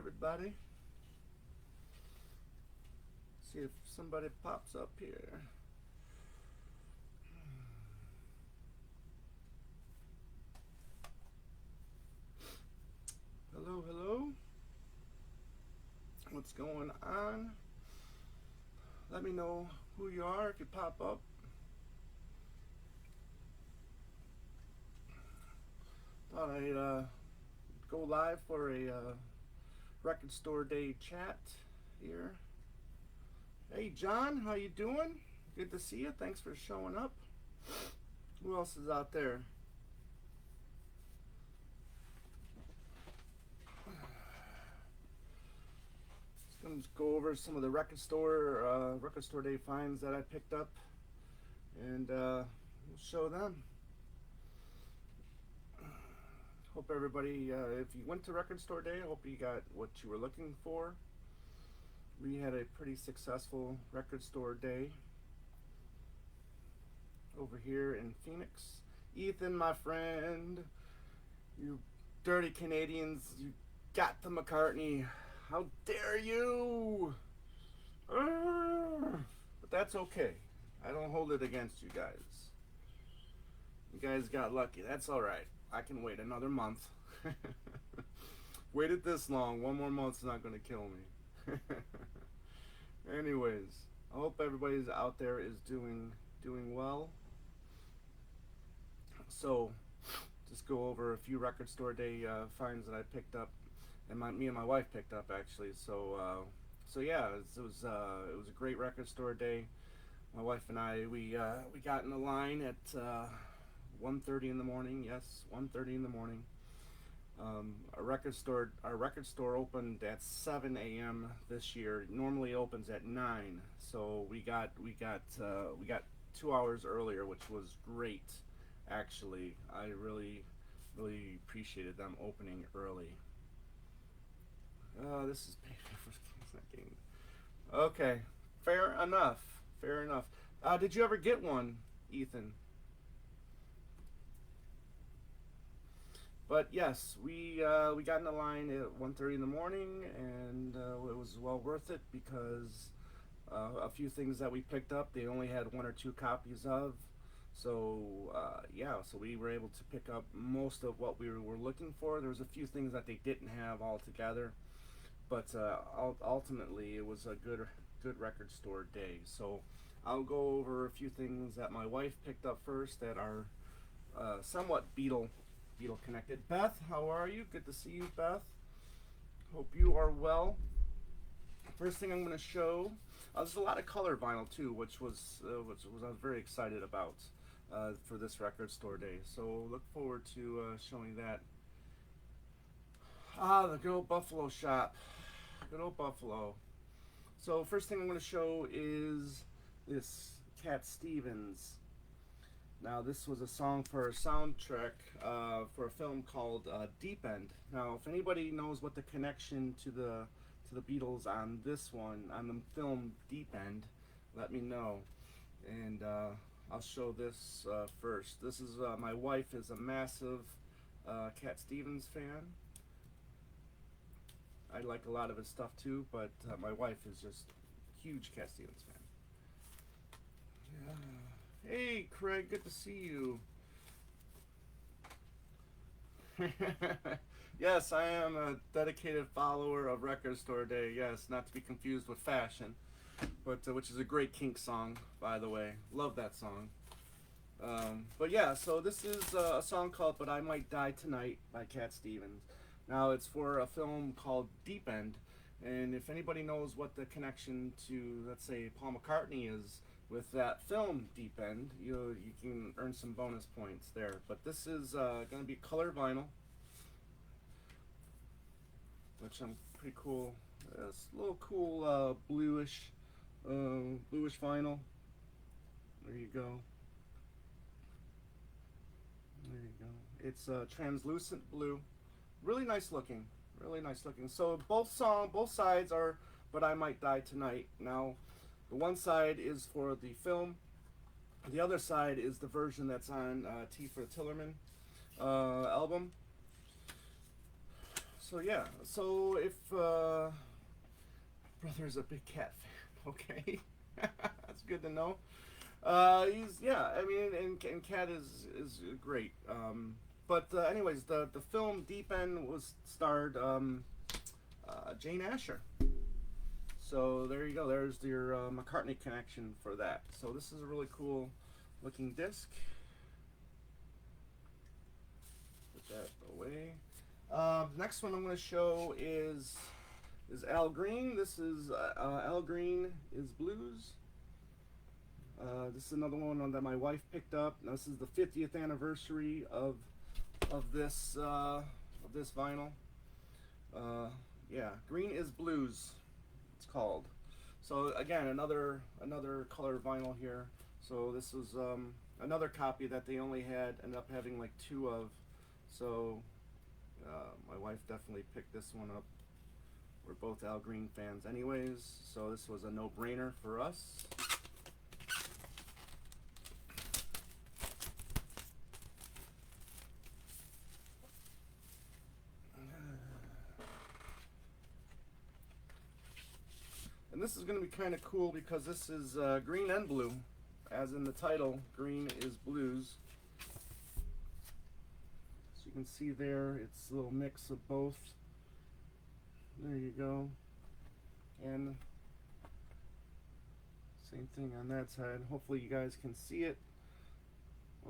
everybody. See if somebody pops up here. Hello, hello. What's going on? Let me know who you are if you pop up. Thought I'd go live for a record store day chat here. Hey John, how you doing? Good to see you. Thanks for showing up. Who else is out there? Gonna just go over some of the record store day finds that I picked up, and we'll show them. Hope everybody, if you went to record store day, I hope you got what you were looking for. We had a pretty successful record store day over here in Phoenix. Ethan, my friend, you dirty Canadians, you got the McCartney. How dare you? But that's okay. I don't hold it against you guys. You guys got lucky. That's alright. I can wait another month. Waited this long. One more month's not going to kill me. Anyways, I hope everybody's out there is doing well. So, just go over a few record store day finds that I picked up, and me and my wife picked up actually. So yeah, it was a great record store day. My wife and I we got in the line at 1:30 in the morning. Yes, 1:30 in the morning. Our record store opened at 7 a.m. this year. Normally it opens at 9, so we got 2 hours earlier, which was great. Actually, I really appreciated them opening early. This is okay. Fair enough. Fair enough. Did you ever get one, Ethan? But yes, we got in the line at 1:30 in the morning, and it was well worth it because a few things that we picked up they only had 1 or 2 copies of. So yeah, so we were able to pick up most of what we were looking for. There was a few things that they didn't have altogether, but ultimately it was a good record store day. So I'll go over a few things that my wife picked up first that are somewhat Beatle connected. Beth, how are you? Good to see you, Beth. Hope you are well. First thing I'm going to show, there's a lot of color vinyl too, which I was very excited about for this record store day. So look forward to showing that. The good old Buffalo shop. Good old Buffalo. So first thing I'm going to show is this Cat Stevens. Now this was a song for a soundtrack for a film called Deep End. Now if anybody knows what the connection to the Beatles on this one, on the film Deep End, let me know. And I'll show this first. This is my wife is a massive Cat Stevens fan. I like a lot of his stuff too, but my wife is just a huge Cat Stevens fan. Yeah. Hey Craig, good to see you. Yes, I am a dedicated follower of Record Store Day. Yes, not to be confused with Fashion, but which is a great Kink song, by the way. Love that song. But yeah, so this is a song called "But I Might Die Tonight" by Cat Stevens. Now it's for a film called Deep End, and if anybody knows what the connection to, let's say, Paul McCartney is with that film Deep End, you can earn some bonus points there. But this is going to be color vinyl, which I'm pretty cool. It's a little cool bluish vinyl. There you go. There you go. It's translucent blue. Really nice looking. Really nice looking. So both sides are "But I Might Die Tonight." Now, the one side is for the film. The other side is the version that's on T for Tillerman album. So yeah, so if brother's a big Cat fan, okay, that's good to know. He's yeah, I mean, and Cat is great. But anyways, the film Deep End was starred Jane Asher. So there you go. There's your McCartney connection for that. So this is a really cool looking disc. Put that away. Next one I'm going to show is Al Green. This is Al Green is Blues. This is another one that my wife picked up. Now, this is the 50th anniversary of this vinyl. Yeah, Green is Blues. It's called. So again, another color vinyl here. So this was another copy that they only had ended up having like two of. So my wife definitely picked this one up. We're both Al Green fans, anyways. So this was a no-brainer for us. And this is going to be kind of cool because this is green and blue. As in the title, Green is Blues. So you can see there, it's a little mix of both. There you go. And same thing on that side. Hopefully you guys can see it.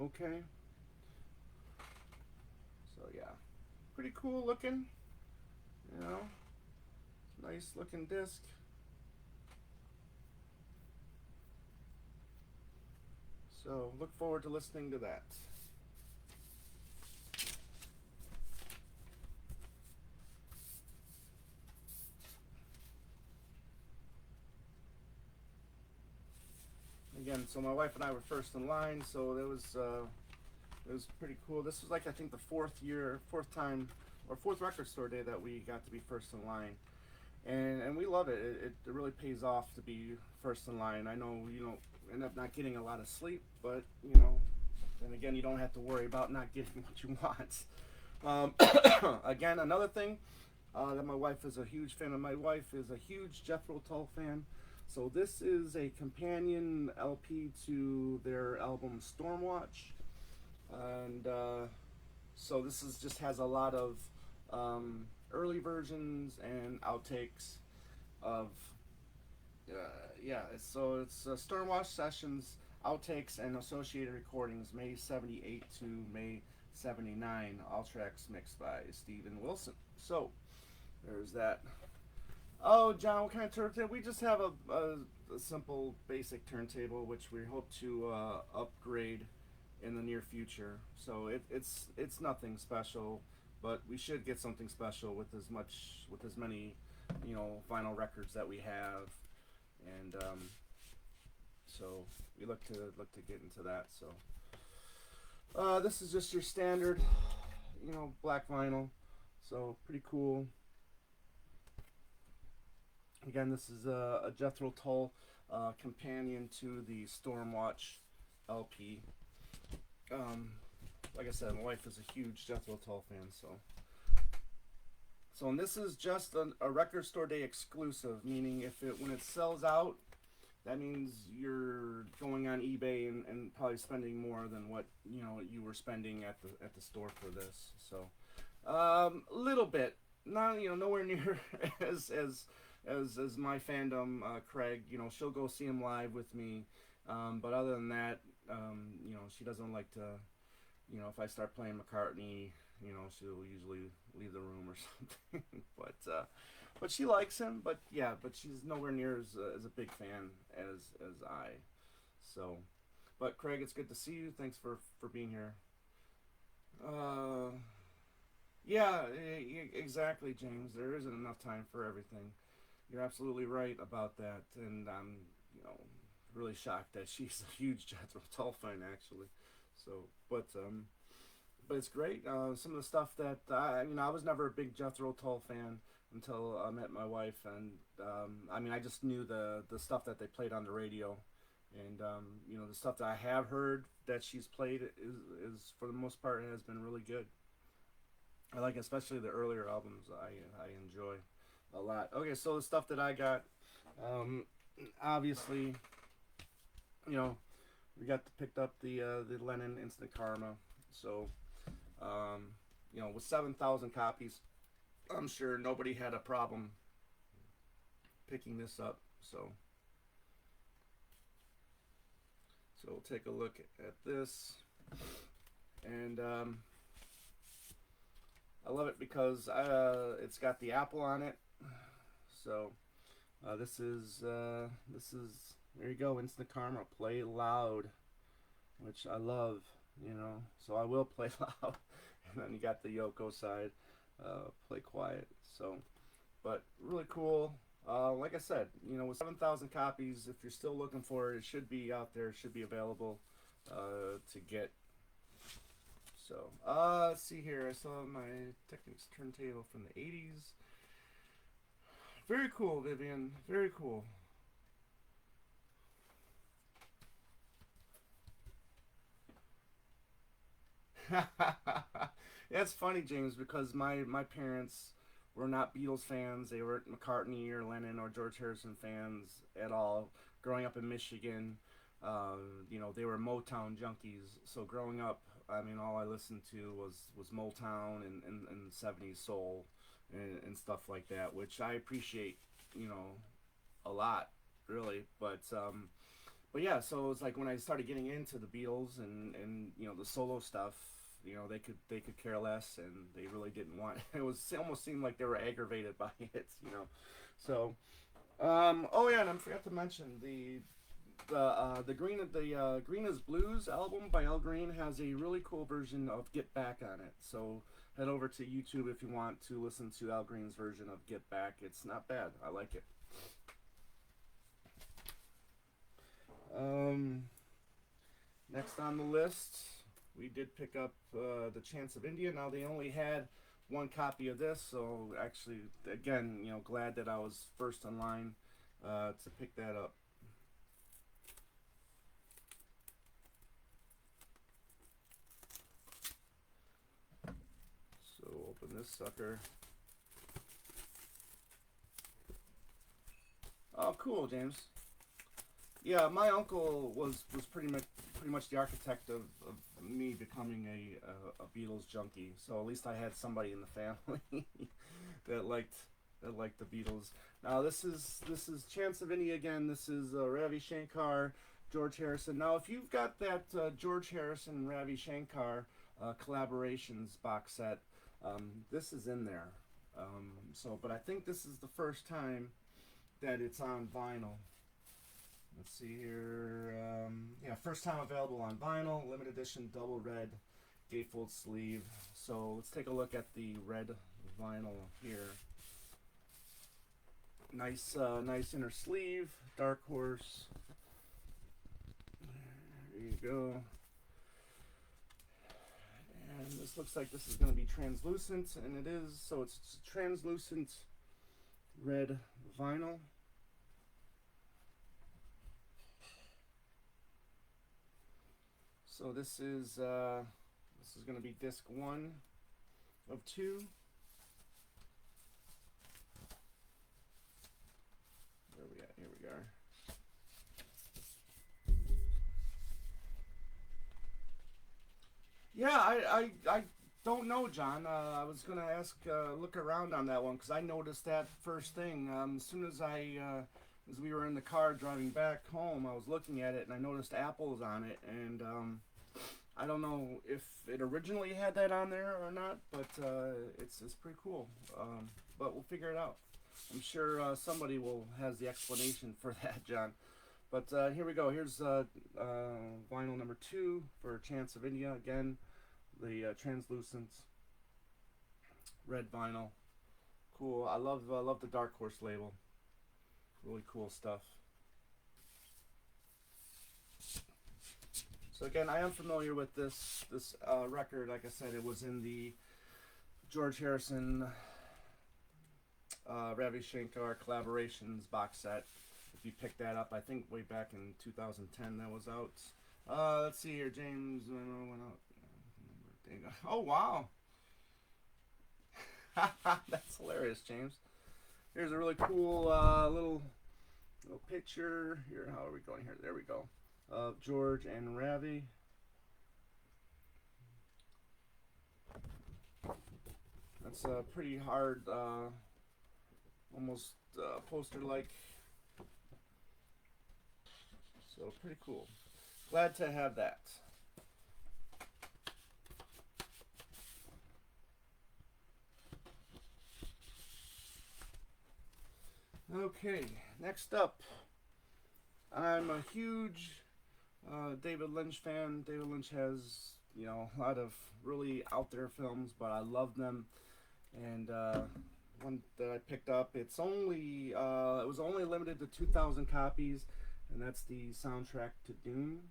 Okay. So yeah, pretty cool looking. You know, nice looking disc. So look forward to listening to that. Again, so my wife and I were first in line, so it was pretty cool. This was like I think the fourth record store day that we got to be first in line, and we love it. It really pays off to be first in line. I know you don't end up not getting a lot of sleep, but you know, then again, you don't have to worry about not getting what you want. Again, another thing that my wife is a huge fan of. My wife is a huge Jethro Tull fan. So this is a companion LP to their album Stormwatch, and so this is just has a lot of early versions and outtakes of yeah. It's Stormwatch sessions, outtakes, and associated recordings, May '78 to May '79. All tracks mixed by Steven Wilson. So there's that. Oh, John, what kind of turntable? We just have a simple, basic turntable, which we hope to upgrade in the near future. So it's nothing special, but we should get something special with as many, you know, vinyl records that we have, and so we look to get into that. So this is just your standard, you know, black vinyl. So pretty cool. Again, this is a Jethro Tull companion to the Stormwatch LP. Like I said, my wife is a huge Jethro Tull fan, so and this is just a record store day exclusive, meaning when it sells out, that means you're going on eBay and probably spending more than what you were spending at the store for this. So a little bit, not nowhere near as my fandom, Craig, she'll go see him live with me. But other than that, she doesn't like to, if I start playing McCartney, she'll usually leave the room or something. But she likes him. But she's nowhere near as a big fan as I. So, but Craig, it's good to see you. Thanks for being here. Yeah, exactly, James. There isn't enough time for everything. You're absolutely right about that, and I'm, really shocked that she's a huge Jethro Tull fan, actually. So, but it's great. Some of the stuff that I was never a big Jethro Tull fan until I met my wife, and I just knew the stuff that they played on the radio, and the stuff that I have heard that she's played is for the most part has been really good. I like especially the earlier albums. I enjoy a lot. Okay, so the stuff that I got, um, obviously, you know, we got picked up the Lennon Instant Karma. So, um, with 7,000 copies, I'm sure nobody had a problem picking this up. So we'll take a look at this, and I love it because it's got the Apple on it. So this is there you go, Instant Karma. Play loud, which I love. So I will play loud. And then you got the Yoko side, play quiet. So, but really cool. Like I said, with 7,000 copies, if you're still looking for it, it should be out there. It should be available to get. So, let's see here. I saw my Technics turntable from the 80s. Very cool, Vivian. Very cool. Yeah, it's funny, James, because my parents were not Beatles fans. They weren't McCartney or Lennon or George Harrison fans at all. Growing up in Michigan, they were Motown junkies. So growing up, I mean, all I listened to was Motown and 70s soul and stuff like that, which I appreciate, a lot, really. But yeah, so it's like when I started getting into the Beatles and the solo stuff, they could care less, and they really didn't want. It almost seemed like they were aggravated by it. So, oh yeah, and I forgot to mention the Green is Blues album by Al Green has a really cool version of Get Back on it. So head over to YouTube if you want to listen to Al Green's version of Get Back. It's not bad. I like it. Um, Next on the list, we did pick up The Chance of India. Now, they only had one copy of this, so actually, again, glad that I was first in line to pick that up. So, open this sucker. Oh, cool, James. Yeah, my uncle was pretty much the architect of me becoming a Beatles junkie. So at least I had somebody in the family that liked the Beatles. Now this is Chance of India again. This is Ravi Shankar, George Harrison. Now if you've got that George Harrison Ravi Shankar collaborations box set, this is in there. But I think this is the first time that it's on vinyl. Let's see here. Yeah, first time available on vinyl, limited edition, double red, gatefold sleeve. So let's take a look at the red vinyl here. Nice inner sleeve, Dark Horse. There you go. And this looks like this is going to be translucent, and it is. So it's translucent red vinyl. So this is going to be disc 1 of 2. Where we at? Here we are. Yeah, I don't know, John. I was gonna ask, look around on that one because I noticed that first thing. As soon as we were in the car driving back home, I was looking at it and I noticed apples on it, and I don't know if it originally had that on there or not, but it's pretty cool. But we'll figure it out. I'm sure somebody has the explanation for that, John. But here we go. Here's vinyl number 2 for Chance of India. Again, the translucent red vinyl. Cool. I love the Dark Horse label. Really cool stuff. So again, I am familiar with this record. Like I said, it was in the George Harrison, Ravi Shankar collaborations box set. If you picked that up, I think way back in 2010 that was out. Let's see here, James went out. Oh wow! That's hilarious, James. Here's a really cool little picture. Here, how are we going here? There we go. Of George and Ravi. That's a pretty hard, almost poster-like. So pretty cool. Glad to have that. Okay, next up, I'm a huge David Lynch fan. David Lynch has, a lot of really out there films, but I love them. And one that I picked up, it was only limited to 2,000 copies, and that's the soundtrack to Dune.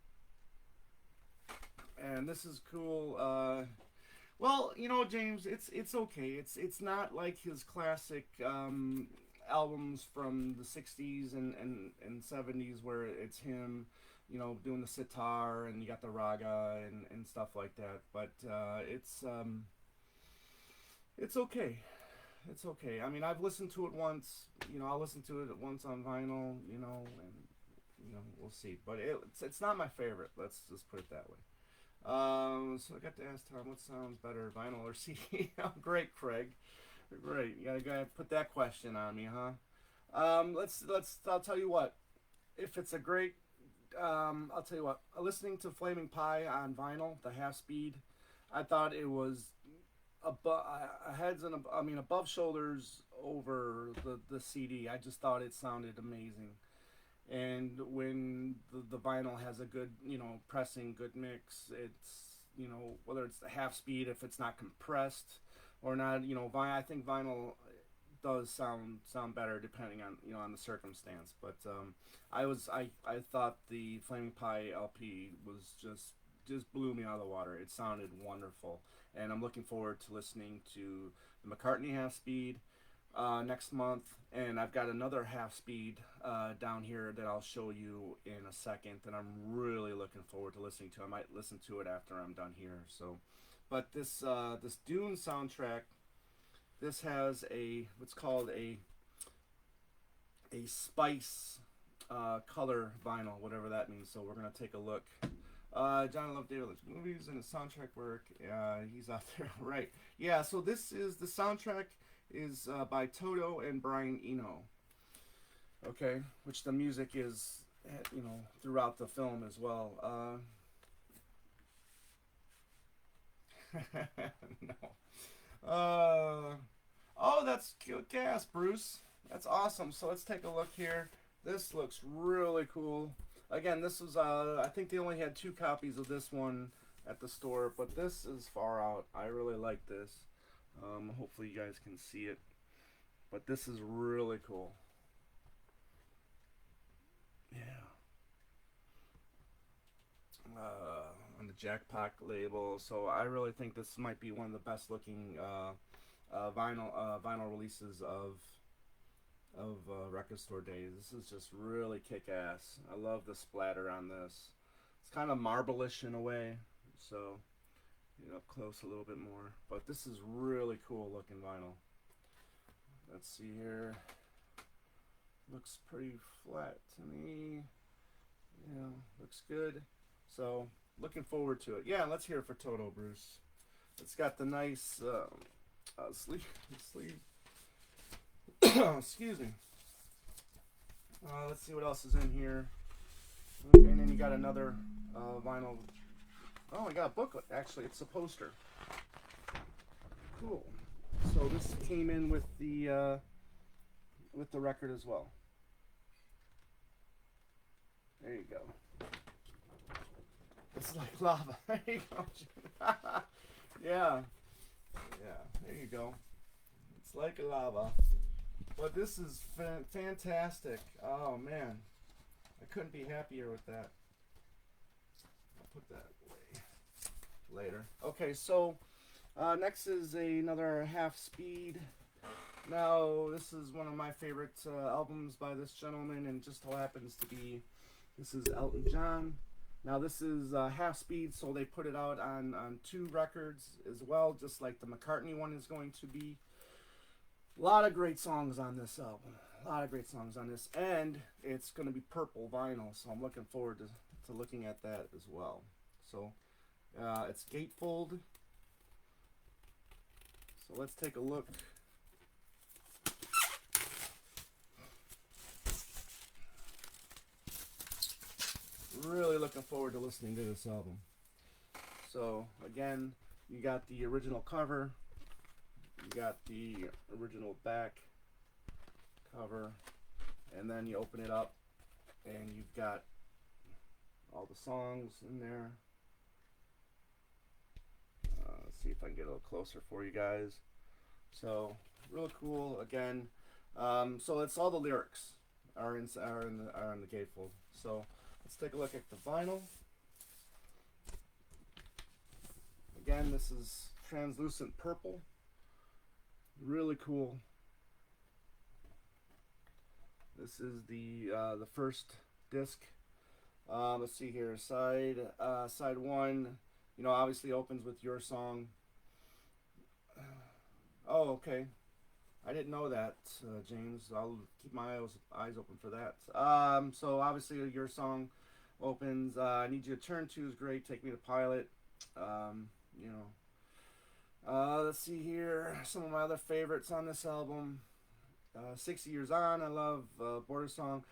And this is cool. Well, James, it's okay. It's not like his classic albums from the '60s and '70s where it's him, doing the sitar and you got the raga and stuff like that. But it's okay. It's okay. I mean, I've listened to it once. I'll listen to it once on vinyl. And we'll see. But it's not my favorite. Let's just put it that way. So I got to ask Tom, what sounds better, vinyl or CD? Oh, great, Craig. Great. You gotta put that question on me, huh? Let's. I'll tell you what. If it's a great, I'll tell you what. Listening to Flaming Pie on vinyl, the half speed, I thought it was above heads and above shoulders over the CD. I just thought it sounded amazing. And when the vinyl has a good, pressing, good mix, it's, whether it's the half speed, if it's not compressed or not, I think vinyl does sound better depending on, on the circumstance. But I thought the Flaming Pie LP was just blew me out of the water. It sounded wonderful, and I'm looking forward to listening to the McCartney half speed next month, and I've got another half speed down here that I'll show you in a second, and I'm really looking forward to listening to. I might listen to it after I'm done here. So, but this Dune soundtrack, this has what's called a spice color vinyl, whatever that means. So we're gonna take a look. John loved David Lynch movies and his soundtrack work. He's out there, right? Yeah. So this is the soundtrack is by Toto and Brian Eno. Okay, which the music is, throughout the film as well. No. Oh, that's cute gas, Bruce. That's awesome. So let's take a look here. This looks really cool. Again, this was I think they only had 2 copies of this one at the store, but this is far out. I really like this. Hopefully you guys can see it, but this is really cool. Yeah. On the Jackpot label, so I really think this might be one of the best looking vinyl releases of Record Store Days. This is just really kick ass. I love the splatter on this. It's kind of marble-ish in a way, so get up close a little bit more. But this is really cool looking vinyl. Let's see here. Looks pretty flat to me. Yeah, looks good. So looking forward to it. Yeah, let's hear it for Toto, Bruce. It's got the nice sleeve. Excuse me. Let's see what else is in here. Okay, and then you got another vinyl. Oh, I got a booklet. Actually, it's a poster. Cool. So this came in with the record as well. There you go. It's like lava. There you go. Yeah. There you go. It's like lava. But this is fantastic. Oh man, I couldn't be happier with that. I'll put that away later. Okay, so next is another half speed. Now this is one of my favorite albums by this gentleman, and just so happens to be this is Elton John. Now this is half speed, so they put it out on 2 records as well, just like the McCartney one is going to be. A lot of great songs on this album. A lot of great songs on this, and it's going to be purple vinyl, so I'm looking forward to looking at that as well. So it's gatefold. So let's take a look. Really looking forward to listening to this album. So again, you got the original cover, you got the original back cover, and then you open it up and you've got all the songs in there. Let's see if I can get a little closer for you guys. So real cool. Again, so it's all the lyrics are in the gatefold. So let's take a look at the vinyl. Again, this is translucent purple. Really cool. This is the first disc. Let's see here. Side one. You know, obviously opens with Your Song. Oh, okay. I didn't know that, James. I'll keep my eyes open for that. So obviously Your Song opens. I Need You to Turn To is great. Take Me to Pilot. You know. Let's see here. Some of my other favorites on this album. 60 Years On. I love Border Song.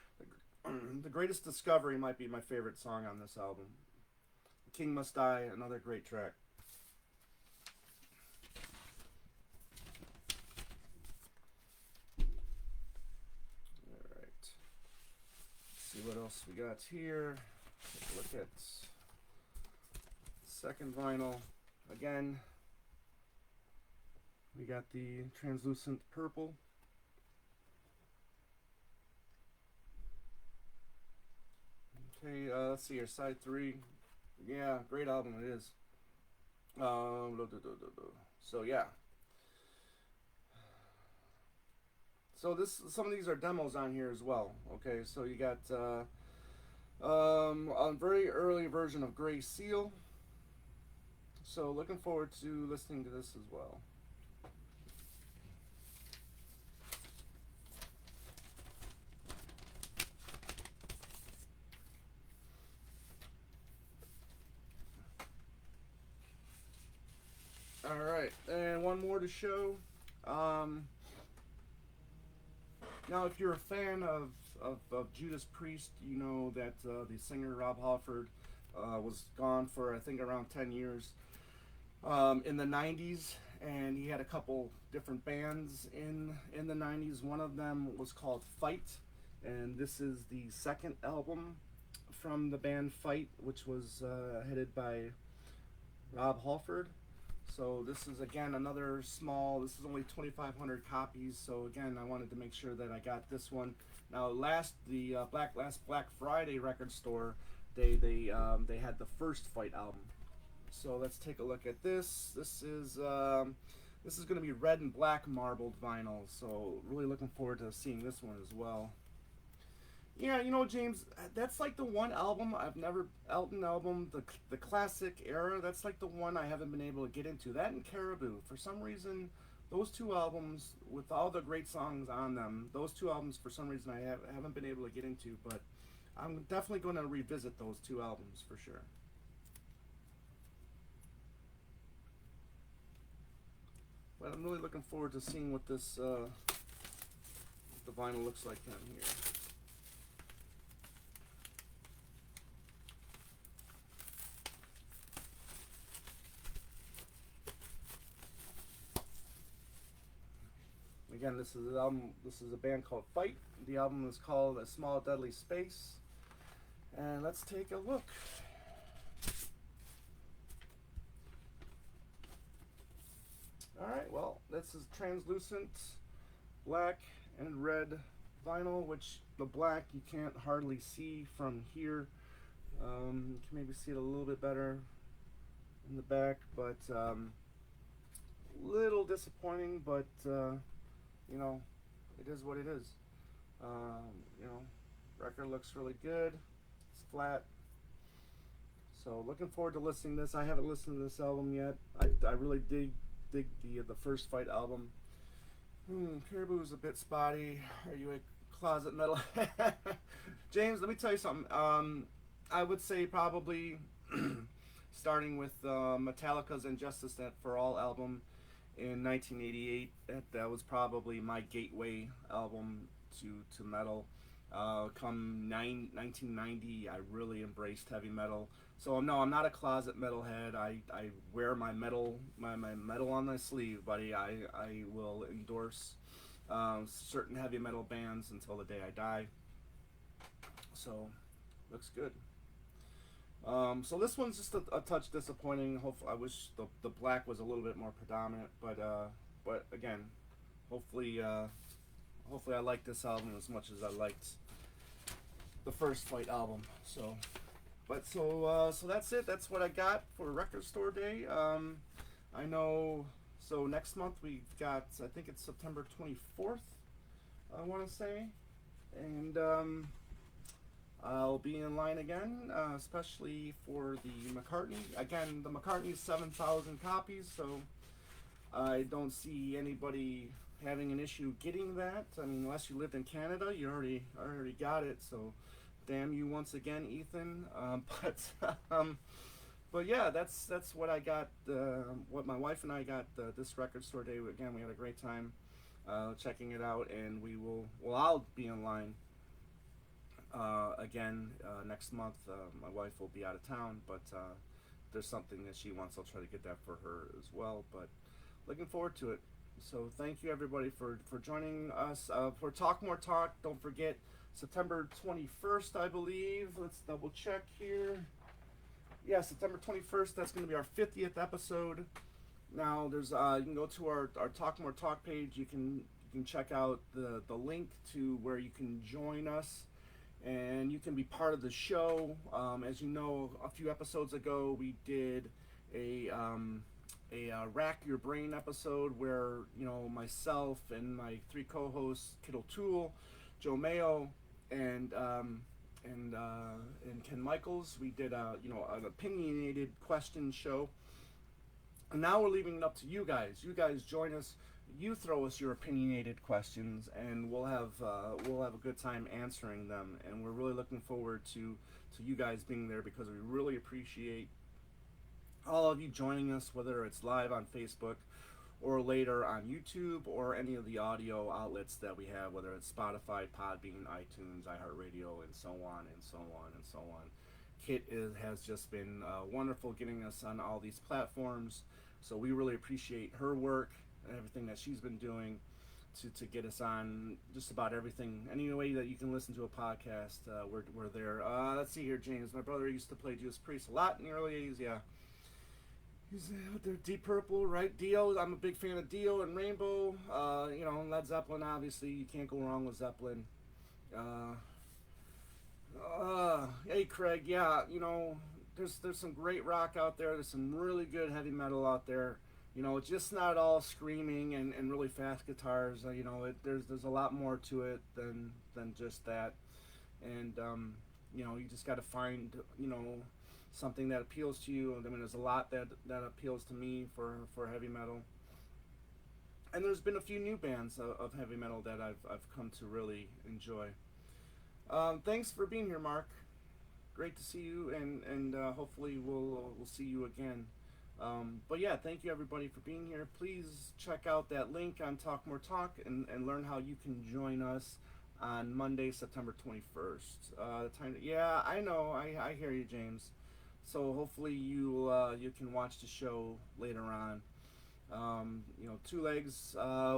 The Greatest Discovery might be my favorite song on this album. King Must Die, another great track. Alright. Let's see what else we got here. Take a look at second vinyl. Again, we got the translucent purple. Okay, let's see here. Side three. Yeah, great album it is. So yeah. So some of these are demos on here as well. Okay, so you got a very early version of Gray Seal. So looking forward to listening to this as well. Alright, and one more to show. Now, if you're a fan of Judas Priest, you know that the singer Rob Halford was gone for, I think, around 10 years in the 90s, and he had a couple different bands in the 90s. One of them was called Fight, and this is the second album from the band Fight, which was headed by Rob Halford. So this is again another small. This is only 2,500 copies. So again, I wanted to make sure that I got this one. Now, last Black Friday record store, they had the first Fight album. So let's take a look at this. This is going to be red and black marbled vinyl. So really looking forward to seeing this one as well. Yeah, you know, James, that's like the one album Elton album, the classic era, that's like the one I haven't been able to get into. That and Caribou. For some reason, those two albums, with all the great songs on them, those two albums, for some reason, I haven't been able to get into, but I'm definitely going to revisit those two albums for sure. But I'm really looking forward to seeing what this, the vinyl looks like down here. Again, this is an album. This is a band called Fight. The album is called A Small Deadly Space. And let's take a look. Alright, well, this is translucent black and red vinyl, which the black you can't hardly see from here. You can maybe see it a little bit better in the back, but little disappointing, but you know, it is what it is. You know, record looks really good. It's flat. So looking forward to listening to this. I haven't listened to this album yet. I really dig the first Fight album. Caribou's a bit spotty. Are you a closet metal? James, let me tell you something. I would say probably starting with Metallica's "Injustice That for All" album in 1988. That was probably my gateway album to metal. Come 1990, I really embraced heavy metal. So no, I'm not a closet metalhead. I wear my metal on my sleeve, buddy. I will endorse certain heavy metal bands until the day I die. So looks good. So this one's just a touch disappointing. I wish the black was a little bit more predominant, but again, hopefully hopefully I like this album as much as I liked the first Fight album. So that's it. That's what I got for Record Store Day. I know. So next month we've got, I think it's September 24th. I want to say, and I'll be in line again, especially for the McCartney. Again, the McCartney's 7,000 copies, so I don't see anybody having an issue getting that. I mean, unless you lived in Canada, you already got it. So, damn you once again, Ethan. But yeah, that's what I got. What my wife and I got this Record Store Day. Again, we had a great time checking it out, and we will. Well, I'll be in line again next month. My wife will be out of town, but if there's something that she wants, I'll try to get that for her as well. But looking forward to it. So thank you everybody for joining us for Talk More Talk. Don't forget September 21st, I believe. Let's double check here. Yeah, September 21st. That's going to be our 50th episode. Now there's you can go to our Talk More Talk page. You can check out the link to where you can join us, and you can be part of the show. As you know, a few episodes ago we did a Rack Your Brain episode where, you know, myself and my three co-hosts, Kittle Tool, Joe Mayo, and Ken Michaels, we did an opinionated question show. And now we're leaving it up to you guys. You guys join us. You throw us your opinionated questions, and we'll have a good time answering them. And we're really looking forward to you guys being there, because we really appreciate all of you joining us, whether it's live on Facebook or later on YouTube or any of the audio outlets that we have, whether it's Spotify, Podbean, iTunes, iHeartRadio, and so on and so on and so on. Kit has just been wonderful getting us on all these platforms, so we really appreciate her work and everything that she's been doing to get us on just about everything. Any way that you can listen to a podcast, we're there. Let's see here, James. My brother used to play Judas Priest a lot in the early 80s, yeah. He's out there, Deep Purple, right? Dio. I'm a big fan of Dio and Rainbow. Led Zeppelin, obviously. You can't go wrong with Zeppelin. Hey, Craig. Yeah, there's some great rock out there. There's some really good heavy metal out there. It's just not all screaming and really fast guitars. There's a lot more to it than just that. And, you just got to find, something that appeals to you. I mean, there's a lot that appeals to me for heavy metal. And there's been a few new bands of heavy metal that I've come to really enjoy. Thanks for being here, Mark. Great to see you, and hopefully we'll see you again. But yeah, thank you everybody for being here. Please check out that link on Talk More Talk and learn how you can join us on Monday, September 21st. Yeah, I know. I hear you, James. So hopefully you can watch the show later on. Two legs.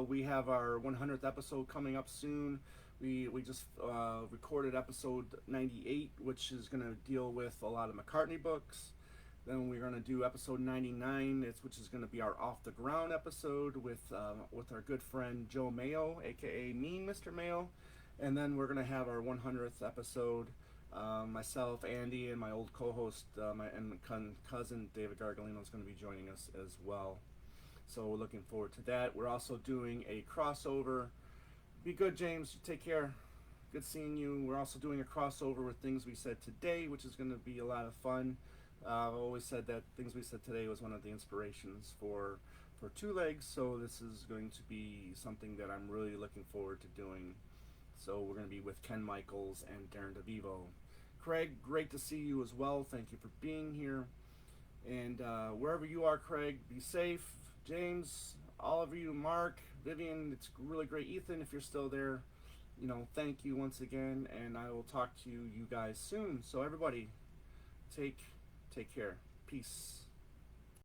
We have our 100th episode coming up soon. We just recorded episode 98, which is going to deal with a lot of McCartney books. Then we're going to do episode 99, which is going to be our Off the Ground episode with our good friend Joe Mayo, aka Mean Mr. Mayo. And then we're going to have our 100th episode. Myself, Andy, and my old co-host, my cousin David Gargalino is going to be joining us as well. So we're looking forward to that. We're also doing a crossover. Be good, James. Take care. Good seeing you. We're also doing a crossover with Things We Said Today, which is going to be a lot of fun. I've always said that Things We Said Today was one of the inspirations for for two legs, so this is going to be something that I'm really looking forward to doing. So we're going to be with Ken Michaels and Darren DeVivo. Craig, great to see you as well. Thank you for being here. And wherever you are, Craig, be safe. James, all of you, Mark, Vivian, it's really great. Ethan, if you're still there, thank you once again, and I will talk to you guys soon. So everybody, take care. Peace.